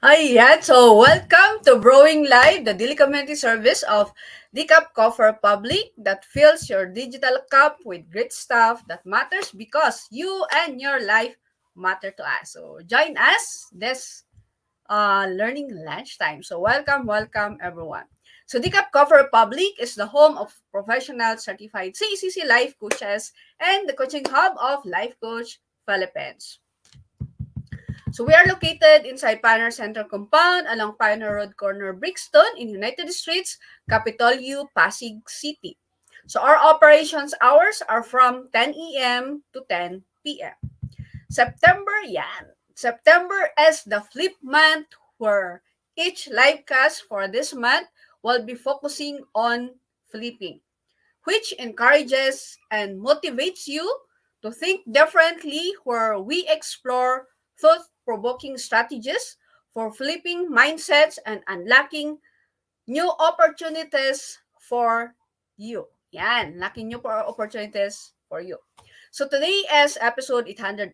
Ayan, so welcome to Brewing Live, the daily community service of Decaf Coffee Republic that fills your digital cup with great stuff that matters because you and your life matter to us. So join us this learning lunchtime. So welcome everyone. So Decaf Coffee Republic is the home of professional certified CACC life coaches and the coaching hub of Life Coach Philippines. So we are located inside Pioneer Center Compound along Pioneer Road Corner, Brixton in United Streets, Capitol U, Pasig City. So our operations hours are from 10 a.m. to 10 p.m. September, yan. September is the flip month where each live cast for this month will be focusing on flipping, which encourages and motivates you to think differently, where we explore thought-provoking strategies for flipping mindsets and unlocking new opportunities for you. Yan, unlocking new opportunities for you. So today is episode 808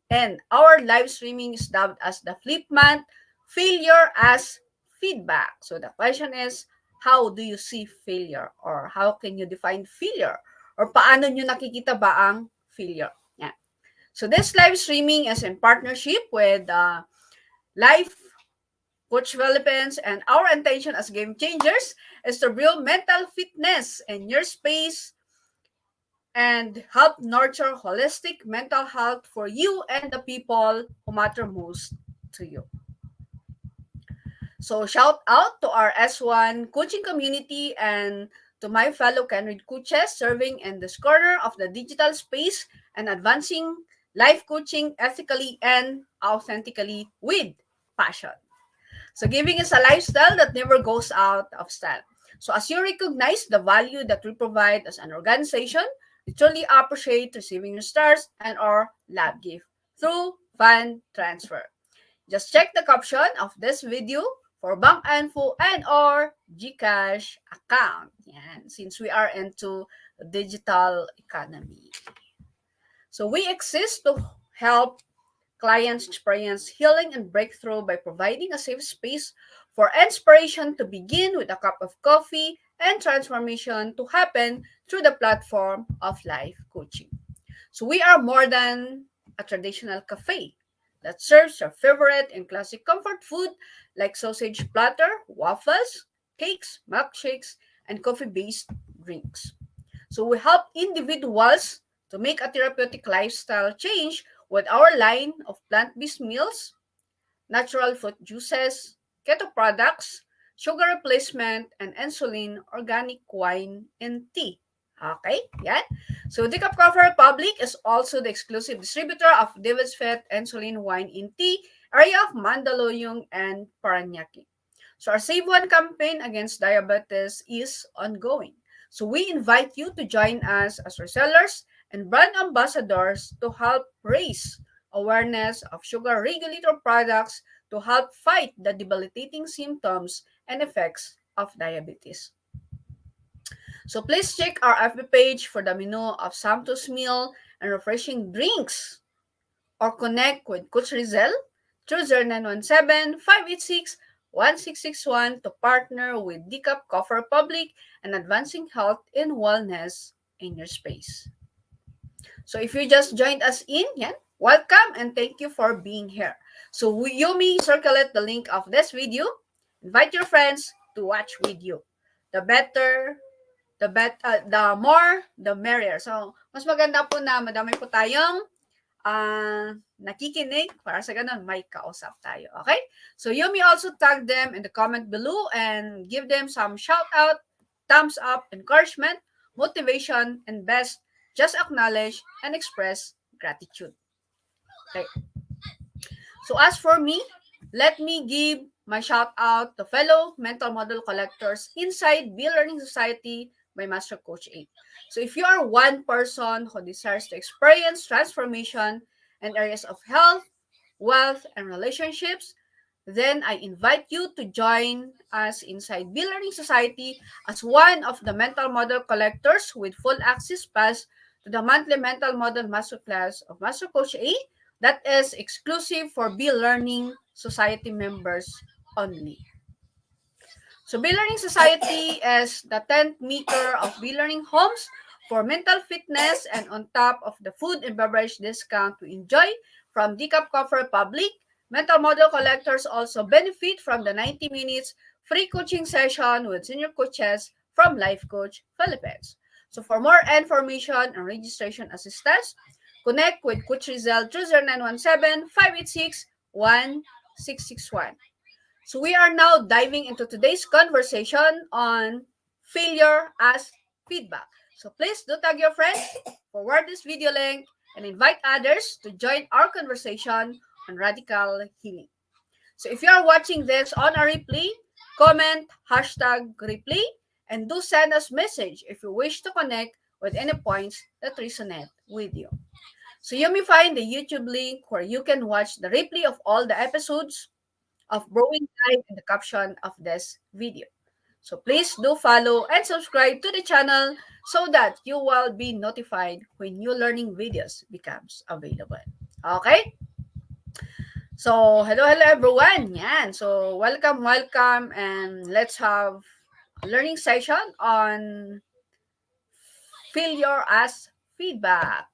and our live streaming is dubbed as the Flip Month, Failure as Feedback. So the question is, how do you see failure, or how can you define failure, or paano nyo nakikita ba ang failure? Yan. So this live streaming is in partnership with Life Coach Philippines, and our intention as game changers is to build mental fitness in your space and help nurture holistic mental health for you and the people who matter most to you. So shout out to our S1 coaching community and to my fellow Kenrid coaches serving in this corner of the digital space and advancing life coaching ethically and authentically with passion. So giving is a lifestyle that never goes out of style. So as you recognize the value that we provide as an organization, we truly appreciate receiving your stars and our lab gift through fund transfer. Just check the caption of this video for bank info and or GCash account. Yan, since we are into digital economy. So we exist to help clients experience healing and breakthrough by providing a safe space for inspiration to begin with a cup of coffee and transformation to happen through the platform of life coaching. So we are more than a traditional cafe that serves your favorite and classic comfort food like sausage platter, waffles, cakes, milkshakes, and coffee-based drinks. So we help individuals to make a therapeutic lifestyle change with our line of plant-based meals, natural fruit juices, keto products, sugar replacement, and insulin, organic wine, and tea. Okay, yan. So Decaf Coffee Republic is also the exclusive distributor of David's Fit Insulin Wine in Tea, area of Mandaluyong and Paranaque. So our Save One campaign against diabetes is ongoing. So we invite you to join us as resellers and brand ambassadors to help raise awareness of sugar regulator products to help fight the debilitating symptoms and effects of diabetes. So please check our FB page for the menu of Santos meal and refreshing drinks, or connect with Coach Rezzhel through 0917-586-1661 to partner with Decaf Coffee Republic and advancing health and wellness in your space. So if you just joined us in, yan, welcome and thank you for being here. So you may circulate the link of this video. Invite your friends to watch with you. The more, the merrier. So mas maganda po na madami po tayong nakikinig para sa ganun may kausap tayo. Okay? So you may also tag them in the comment below and give them some shout out, thumbs up, encouragement, motivation, and best, just acknowledge and express gratitude. Okay. So as for me, let me give my shout out to fellow mental model collectors inside Be Learning Society by Master Coach A. So if you are one person who desires to experience transformation in areas of health, wealth, and relationships, then I invite you to join us inside Be Learning Society as one of the mental model collectors with full access pass to the monthly mental model masterclass of Master Coach A that is exclusive for Be Learning Society members only. So B-Learning Society is the 10th maker of B-Learning homes for mental fitness, and on top of the food and beverage discount we enjoy from Decaf Coffee Republic, mental model collectors also benefit from the 90 minutes free coaching session with senior coaches from Life Coach Philippines. So for more information and registration assistance, connect with Coach Rezzhel 20917-586-1661. So we are now diving into today's conversation on failure as feedback. So please do tag your friends, forward this video link, and invite others to join our conversation on radical healing. So if you are watching this on a replay, comment #replay and do send us message if you wish to connect with any points that resonate with you. So you may find the YouTube link where you can watch the replay of all the episodes of Brewing Live in the caption of this video. So please do follow and subscribe to the channel so that you will be notified when new learning videos becomes available. Okay? So, hello everyone. Yan. So, welcome and let's have a learning session on failure as feedback.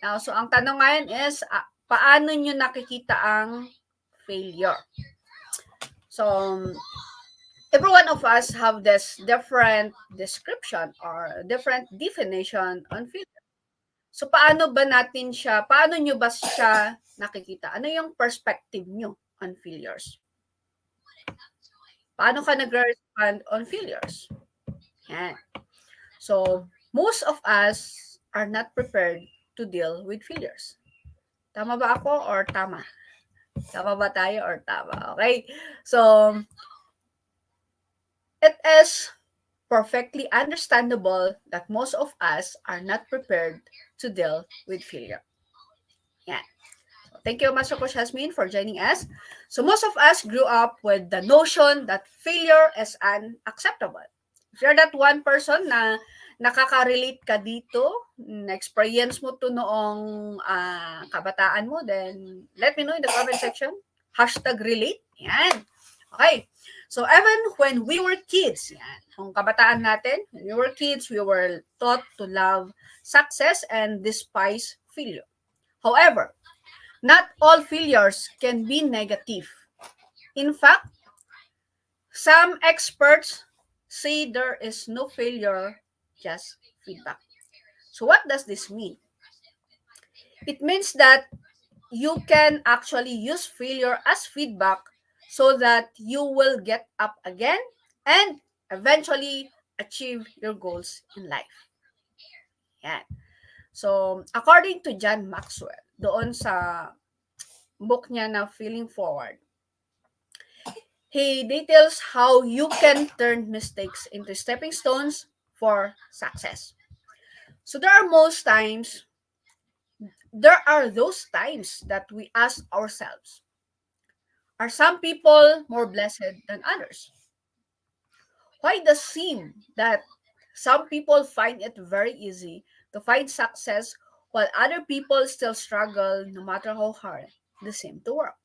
Now, so ang tanong ngayon is, paano nyo nakikita ang failure? So, every one of us have this different description or different definition on failure. So, paano nyo ba siya nakikita? Ano yung perspective nyo on failures? Paano ka nag-respond on failures? Yan. So, most of us are not prepared to deal with failures. Tama ba ako or tama? Tama ba tayo or tama? Okay? So, it is perfectly understandable that most of us are not prepared to deal with failure. Yeah. So, thank you, Master Coach Jasmine, for joining us. So most of us grew up with the notion that failure is unacceptable. If you're that one person na nakaka-relate ka dito, na-experience mo to noong kabataan mo, then let me know in the comment section. #relate. Yan. Okay. So, even when we were kids, yan, kung kabataan natin, when we were kids, we were taught to love success and despise failure. However, not all failures can be negative. In fact, some experts say there is no failure, just feedback. So, what does this mean? It means that you can actually use failure as feedback so that you will get up again and eventually achieve your goals in life. Yan. So, according to John Maxwell, doon sa book niya na Feeling Forward, he details how you can turn mistakes into stepping stones for success. So, there are those times that we ask ourselves, are some people more blessed than others? Why does it seem that some people find it very easy to find success while other people still struggle no matter how hard they seem to work?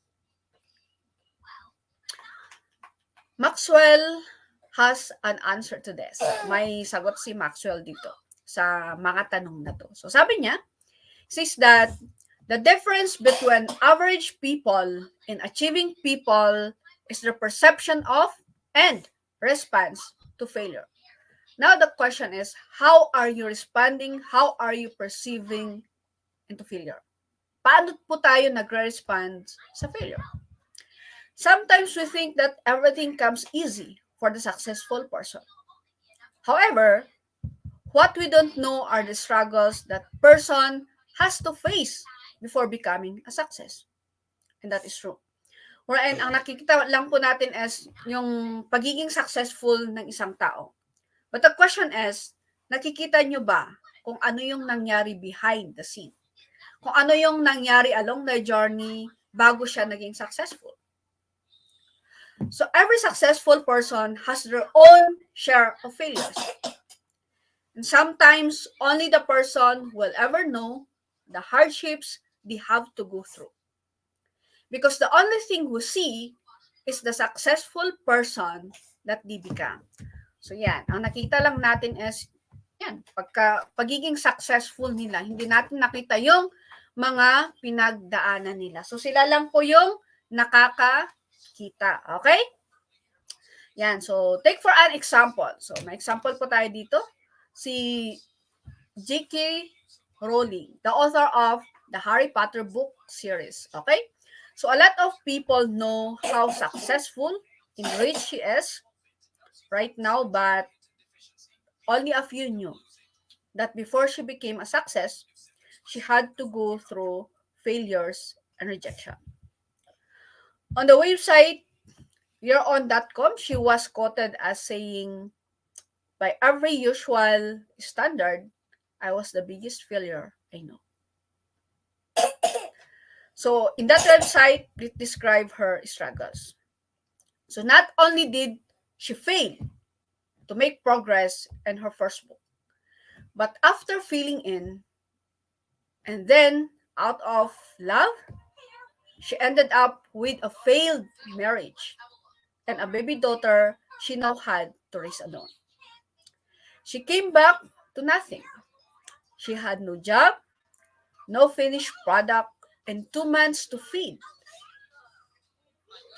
Maxwell has an answer to this. May sagot si Maxwell dito sa mga tanong na to. So sabi niya, says that the difference between average people and achieving people is the perception of and response to failure. Now the question is, how are you responding? How are you perceiving into failure? Paano po tayo nagre-respond sa failure? Sometimes we think that everything comes easy for the successful person. However, what we don't know are the struggles that person has to face before becoming a success. And that is true. Wherein, ang nakikita lang po natin is yung pagiging successful ng isang tao. But the question is, nakikita nyo ba kung ano yung nangyari behind the scene? Kung ano yung nangyari along the journey bago siya naging successful? So, every successful person has their own share of failures. And sometimes, only the person will ever know the hardships they have to go through. because the only thing we see is the successful person that they become. So yan, ang nakita lang natin is yan, pagiging successful nila, hindi natin nakita yung mga pinagdaanan nila. So sila lang po yung nakakakita. Okay? Yan, so take for an example. So may example po tayo dito. Si J.K. Rowling, the author of the Harry Potter book series. Okay? So a lot of people know how successful and rich she is right now, but only a few knew that before she became a success, she had to go through failures and rejection. On the website youron.com, she was quoted as saying, by every usual standard, I was the biggest failure I know. So in that website, it described her struggles. So not only did she fail to make progress in her first book, but after filling in, and then out of love, she ended up with a failed marriage and a baby daughter she now had to raise alone. She came back to nothing. She had no job, no finished product, and 2 months to feed.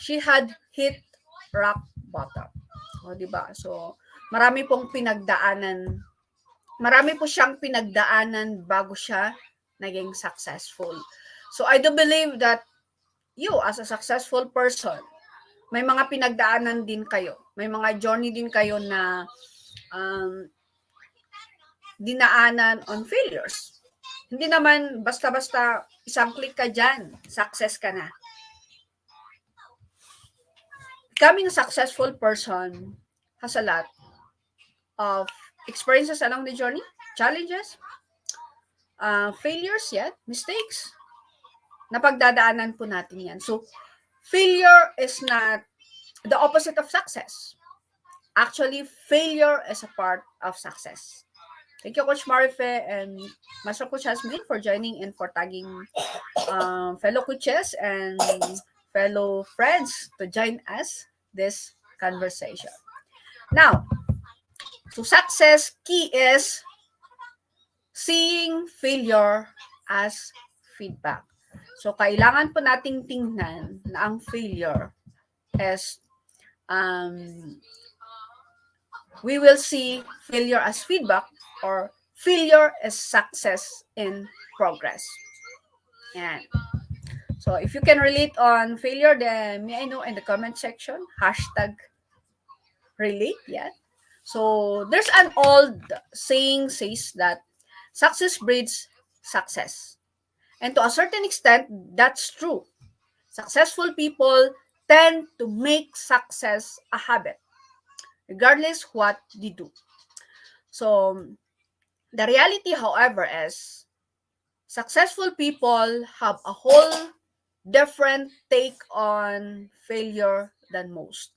She had hit rock bottom. O, diba? So, marami pong pinagdaanan. Marami po siyang pinagdaanan bago siya naging successful. So, I do believe that you, as a successful person, may mga pinagdaanan din kayo. May mga journey din kayo na dinaanan on failures. Hindi naman basta-basta isang click ka dyan, success ka na. Becoming a successful person has a lot of experiences along the journey, challenges, failures, mistakes. Napagdadaanan po natin yan. So, failure is not the opposite of success. Actually, failure is a part of success. Thank you, Coach Marife and Master Coach Jasmine, for joining and for tagging fellow coaches and fellow friends to join us this conversation. Now, to success, key is seeing failure as feedback. So, kailangan po nating tingnan na ang failure is we will see failure as feedback or failure as success in progress. Yan. So, if you can relate on failure, then may I know in the comment section, #relate, So, there's an old saying says that success breeds success. And to a certain extent, that's true. Successful people tend to make success a habit, regardless what they do. So, the reality, however, is successful people have a whole different take on failure than most.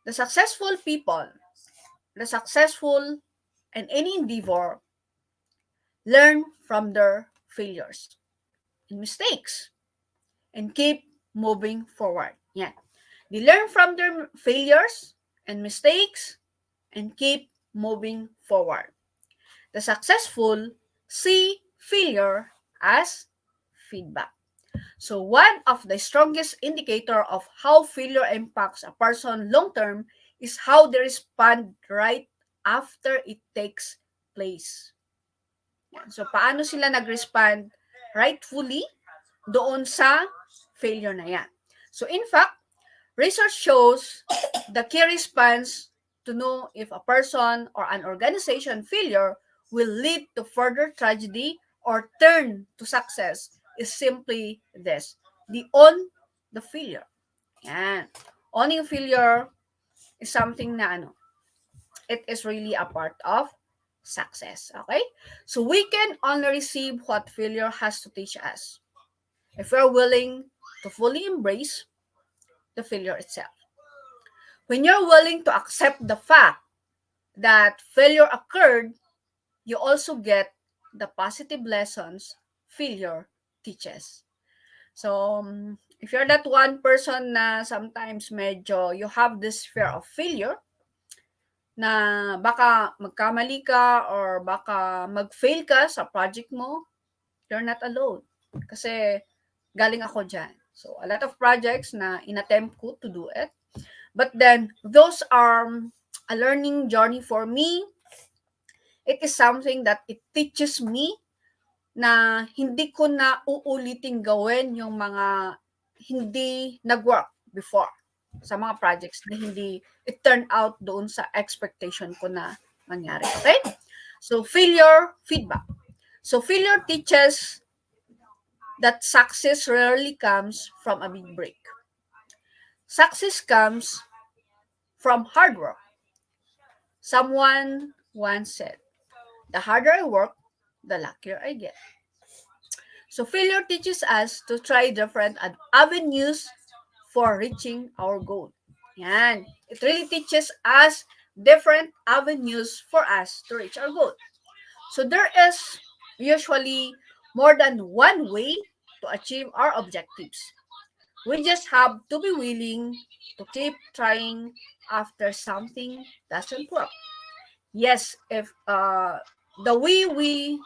The successful people, the successful in any endeavor, learn from their failures and mistakes and keep moving forward. Yeah. They learn from their failures and mistakes and keep moving forward. The successful see failure as feedback. So one of the strongest indicator of how failure impacts a person long-term is how they respond right after it takes place. So paano sila nag-respond rightfully doon sa failure na yan. So in fact, research shows the key response to know if a person or an organization failure will lead to further tragedy or turn to success is simply this. Own the failure. Yan. Owning failure is something na it is really a part of success. Okay? So we can only receive what failure has to teach us if we're willing to fully embrace the failure itself. When you're willing to accept the fact that failure occurred, you also get the positive lessons failure teaches. So, if you're that one person na sometimes medyo you have this fear of failure, na baka magkamali ka or baka mag-fail ka sa project mo, you're not alone. Kasi galing ako dyan. So, a lot of projects na inattempt ko to do it. But then, those are a learning journey for me. It is something that it teaches me na hindi ko na uulitin gawin yung mga hindi nag-work before sa mga projects na hindi it turned out doon sa expectation ko na mangyari. Okay? So, failure feedback. So, failure teaches that success rarely comes from a big break. Success comes from hard work. Someone once said, the harder I work, the luckier I get. So failure teaches us to try different avenues for reaching our goal. Yan. It really teaches us different avenues for us to reach our goal. So there is usually more than one way to achieve our objectives. We just have to be willing to keep trying after something doesn't work. Yes, if the way we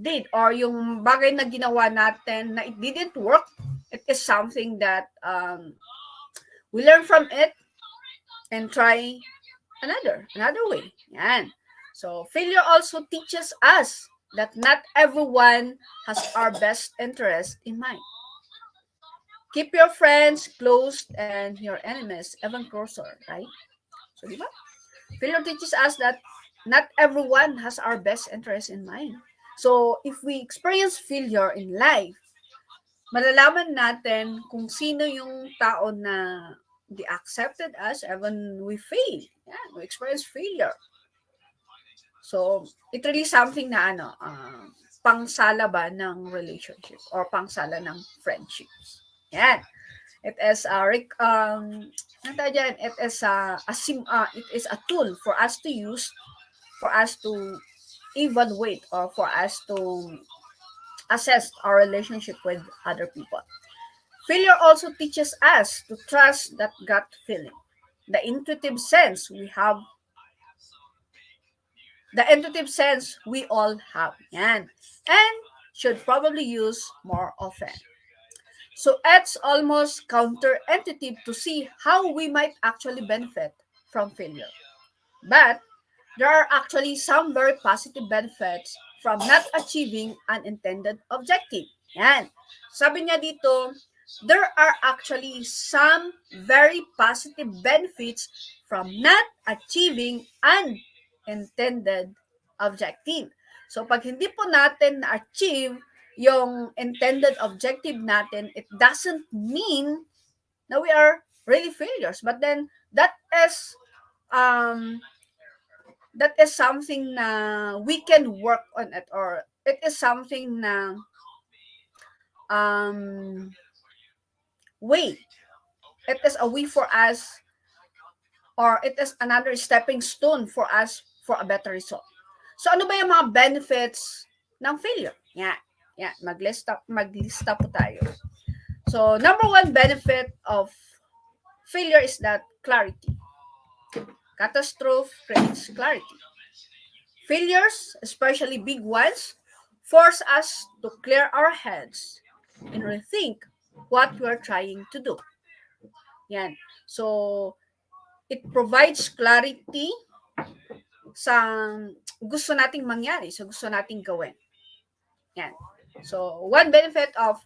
did or yung bagay na ginawa natin na it didn't work, it is something that we learn from it and try another way. Yan. So failure also teaches us that not everyone has our best interest in mind. Keep your friends close and your enemies even closer, right? So, di ba? Failure teaches us that not everyone has our best interest in mind. So, if we experience failure in life, malalaman natin kung sino yung tao na they accepted us even we fail. Yeah, we experience failure. So, it really something na pangsala ba ng relationship or pangsala ng friendships. Yan. It is it is a tool for us to use for us to evaluate or for us to assess our relationship with other people. Failure also teaches us to trust that gut feeling, the intuitive sense we all have. Yan. And should probably use more often. So it's almost counterintuitive to see how we might actually benefit from failure. But there are actually some very positive benefits from not achieving an intended objective. Yan. Sabi niya dito, there are actually some very positive benefits from not achieving an intended objective. So pag hindi po natin na-achieve yung intended objective natin, it doesn't mean na we are really failures. But then um, that is something na we can work on it, or it is something na way. It is a way for us, or it is another stepping stone for us for a better result. So ano ba yung mga benefits ng failure? Yan, maglista po tayo. So number one benefit of failure is that clarity. Catastrophe creates clarity. Failures, especially big ones, force us to clear our heads and rethink what we are trying to do. Yan. So, it provides clarity sa gusto nating mangyari, sa gusto nating gawin. Yan. So, one benefit of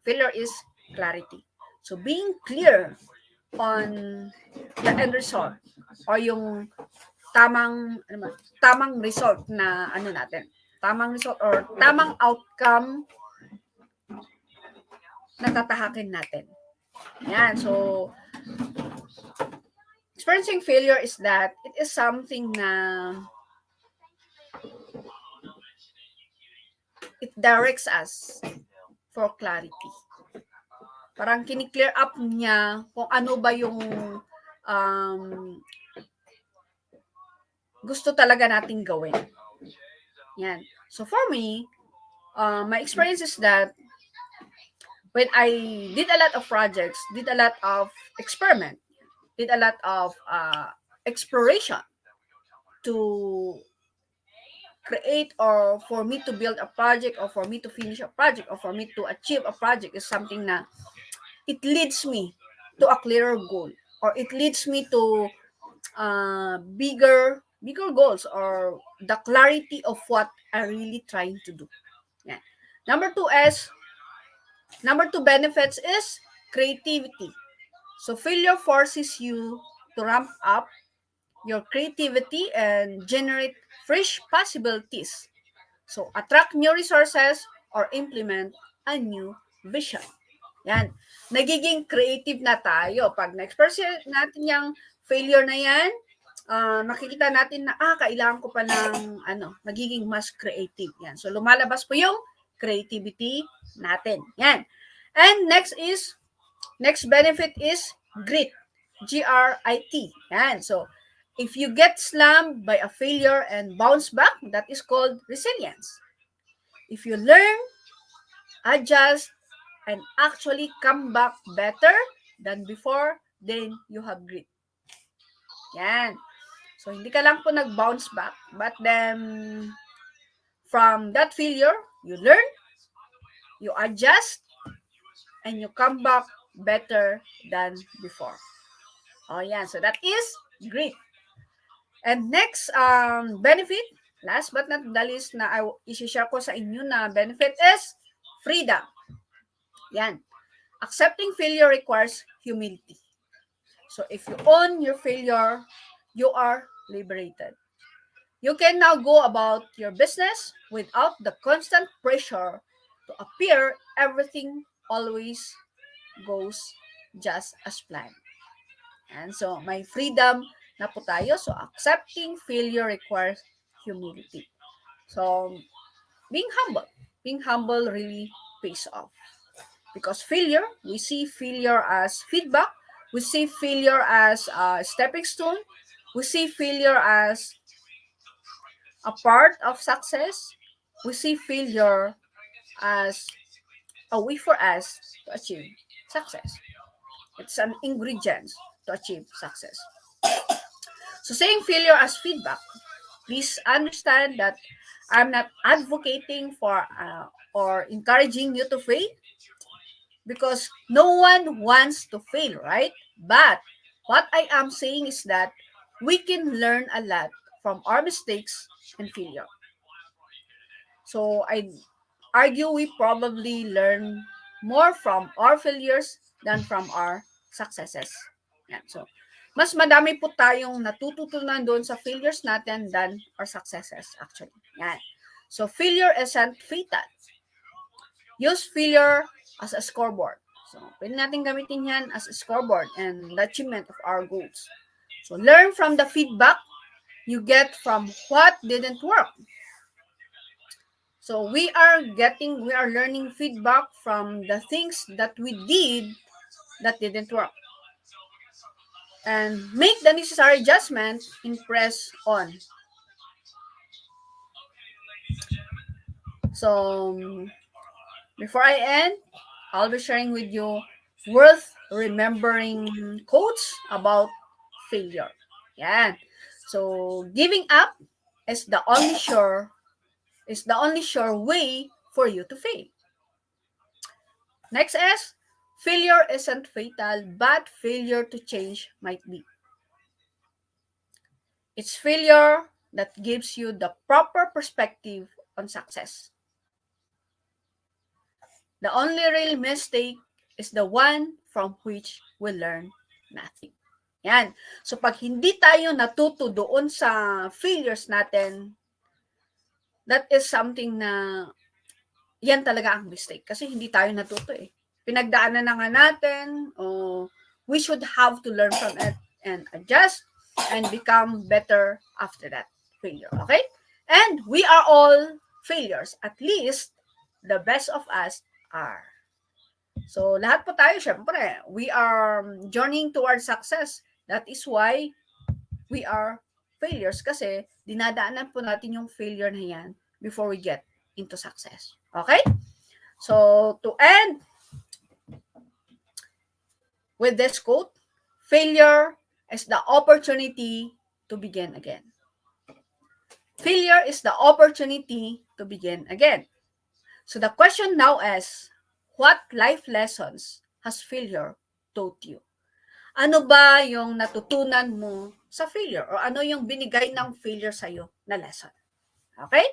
failure is clarity. So, being clear on the end result or yung tamang result na tamang result or tamang outcome na tatahakin natin. Yan. So, experiencing failure is that it is something na it directs us for clarity. Parang kini-clear up niya kung ano ba yung gusto talaga nating gawin. Yan. So for me, my experience is that when I did a lot of projects, did a lot of experiment, did a lot of exploration to create or for me to build a project or for me to finish a project or for me to achieve a project is something na it leads me to a clearer goal or it leads me to bigger goals or the clarity of what I'm really trying to do. Yeah. Number two is number two benefits is creativity. So failure forces you to ramp up your creativity and generate fresh possibilities. So attract new resources or implement a new vision. Yan. Nagiging creative na tayo. Pag na-experience natin yung failure na yan, makikita natin na, kailangan ko pa ng, nagiging mas creative. Yan. So, lumalabas po yung creativity natin. Yan. And next benefit is grit. G-R-I-T. Yan. So, if you get slammed by a failure and bounce back, that is called resilience. If you learn, adjust, and actually come back better than before, then you have grit. Yan. So, hindi ka lang po nag-bounce back, but then, from that failure, you learn, you adjust, and you come back better than before. Oh, yan. So, that is grit. And next benefit, last but not the least na i-share ko sa inyo na benefit is freedom. Yan. Accepting failure requires humility. So if you own your failure, you are liberated. You can now go about your business without the constant pressure to appear everything always goes just as planned. And so may freedom na po tayo. So accepting failure requires humility. So being humble really pays off. Because failure, we see failure as feedback. We see failure as a stepping stone. We see failure as a part of success. We see failure as a way for us to achieve success. It's an ingredient to achieve success. So saying failure as feedback, please understand that I'm not advocating for or encouraging you to fail, because no one wants to fail, right? But what I am saying is that we can learn a lot from our mistakes and failure. So I argue we probably learn more from our failures than from our successes. Yan. So, mas madami po tayong natututunan doon sa failures natin than our successes actually. Yan. So, failure isn't fatal. Use failure as a scoreboard. So, pwede natin gamitin yan as a scoreboard and the achievement of our goals. So, learn from the feedback you get from what didn't work. So, we are learning feedback from the things that we did that didn't work. And make the necessary adjustment and press on. So, before I end, I'll be sharing with you worth remembering quotes about failure. Yan. So, giving up is the only sure way for you to fail. Next is, failure isn't fatal, but failure to change might be. It's failure that gives you the proper perspective on success. The only real mistake is the one from which we learn nothing. Yan. So, pag hindi tayo natuto doon sa failures natin, that is something na yan talaga ang mistake. Kasi hindi tayo natuto eh. Pinagdaanan na nga natin, we should have to learn from it and adjust and become better after that failure. Okay? And we are all failures. At least, the best of us are. So, lahat po tayo, syempre, we are journeying towards success. That is why we are failures, kasi dinadaanan po natin yung failure na yan before we get into success. Okay? So, to end with this quote, failure is the opportunity to begin again. Failure is the opportunity to begin again. So the question now is, what life lessons has failure taught you? Ano ba yung natutunan mo sa failure? O ano yung binigay ng failure sa'yo na lesson? Okay?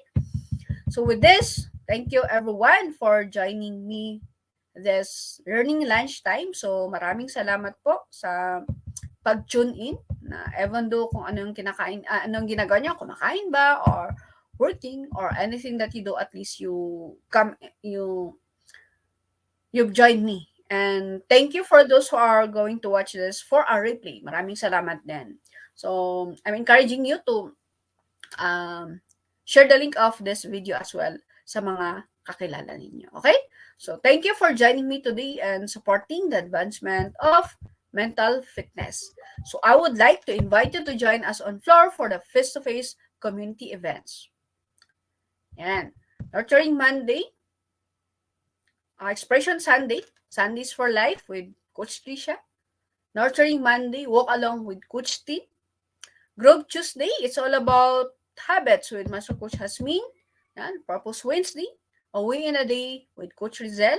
So with this, thank you everyone for joining me this learning lunchtime. So maraming salamat po sa pag-tune in na even though kung ano yung kinakain, anong ginagawa niyo, kumakain ba or working or anything that you do, at least you've joined me. And thank you for those who are going to watch this for our replay. Maraming salamat din. So I'm encouraging you to share the link of this video as well sa mga kakilala ninyo. Okay? So thank you for joining me today and supporting the advancement of mental fitness. So I would like to invite you to join us on floor for the face-to-face community events. Yan. Nurturing Monday, Expression Sunday, Sundays for Life with Coach Trisha. Nurturing Monday, Walk Along with Coach T. Growth Tuesday, it's all about habits with Master Coach Hasmin. Yan. Purpose Wednesday, A Way in a Day with Coach Rezzhel.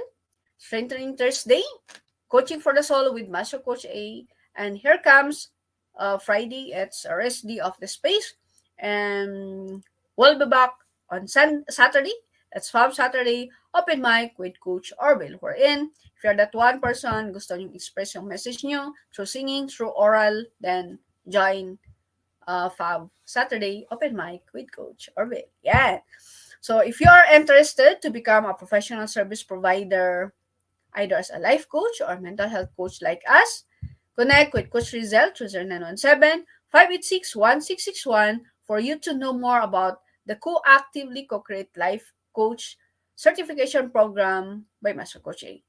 Strengthening Thursday, Coaching for the Soul with Master Coach A. And here comes Friday, it's a rest day of the space. And we'll be back on Saturday. It's Fab Saturday, open mic with Coach Orville. We're in. If you're that one person, gusto nyo express yung message nyo through singing, through oral, then join Fab Saturday, open mic with Coach Orville. Yeah. So if you are interested to become a professional service provider, either as a life coach or mental health coach like us, connect with Coach Rezzhel through 0917-586-1661 for you to know more about the co-actively co-create life coach certification program by Master Coach A.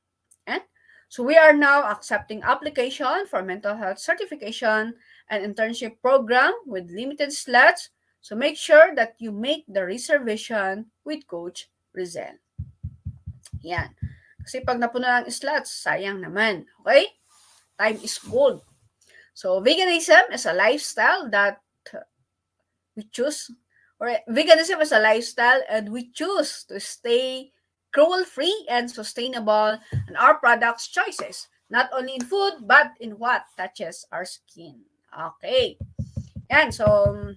And so we are now accepting application for mental health certification and internship program with limited slots. So make sure that you make the reservation with Coach Rezzhel. Yan. Kasi pag napuno ng slots, sayang naman. Okay? Time is gold. So veganism is a lifestyle that we choose. Or veganism is a lifestyle and we choose to stay cruel-free and sustainable in our products choices. Not only in food, but in what touches our skin. Okay. And so,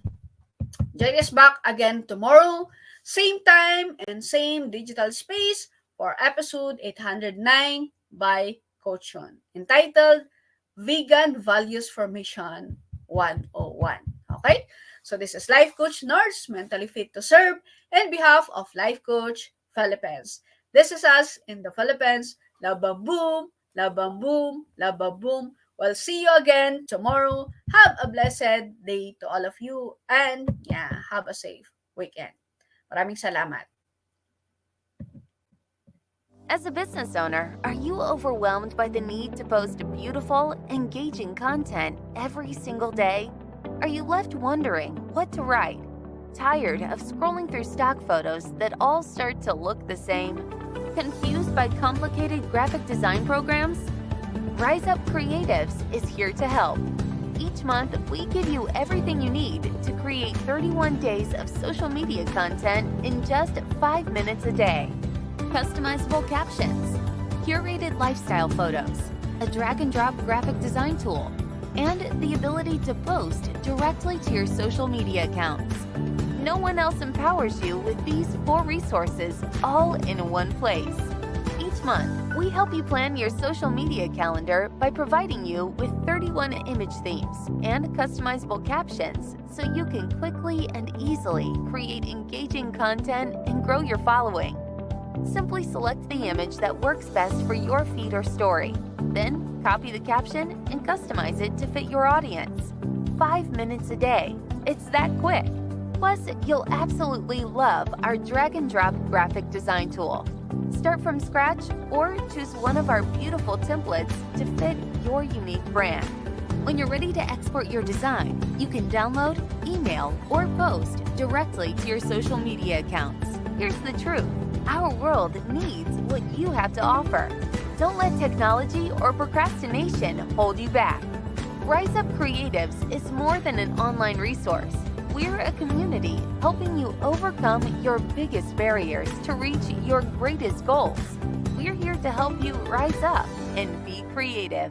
join us back again tomorrow. Same time and same digital space for episode 809 by Coach Yun, entitled Vegan Values Formation 101. Okay? So this is Life Coach Nurse, mentally fit to serve, in behalf of Life Coach Philippines. This is us in the Philippines. Lababoom, lababoom, lababoom. We'll see you again tomorrow. Have a blessed day to all of you and have a safe weekend. Maraming salamat. As a business owner, are you overwhelmed by the need to post beautiful, engaging content every single day? Are you left wondering what to write? Tired of scrolling through stock photos that all start to look the same? Confused by complicated graphic design programs? Rise Up Creatives is here to help. Each month, we give you everything you need to create 31 days of social media content in just 5 minutes a day. Customizable captions, curated lifestyle photos, a drag-and-drop graphic design tool, and the ability to post directly to your social media accounts. No one else empowers you with these 4 resources all in one place. Each month, we help you plan your social media calendar by providing you with 31 image themes and customizable captions so you can quickly and easily create engaging content and grow your following. Simply select the image that works best for your feed or story. Then, copy the caption and customize it to fit your audience. 5 minutes a day. It's that quick. Plus, you'll absolutely love our drag-and-drop graphic design tool. Start from scratch or choose one of our beautiful templates to fit your unique brand. When you're ready to export your design, you can download, email, or post directly to your social media accounts. Here's the truth. Our world needs what you have to offer. Don't let technology or procrastination hold you back. Rise Up Creatives is more than an online resource. We're a community helping you overcome your biggest barriers to reach your greatest goals. We're here to help you rise up and be creative.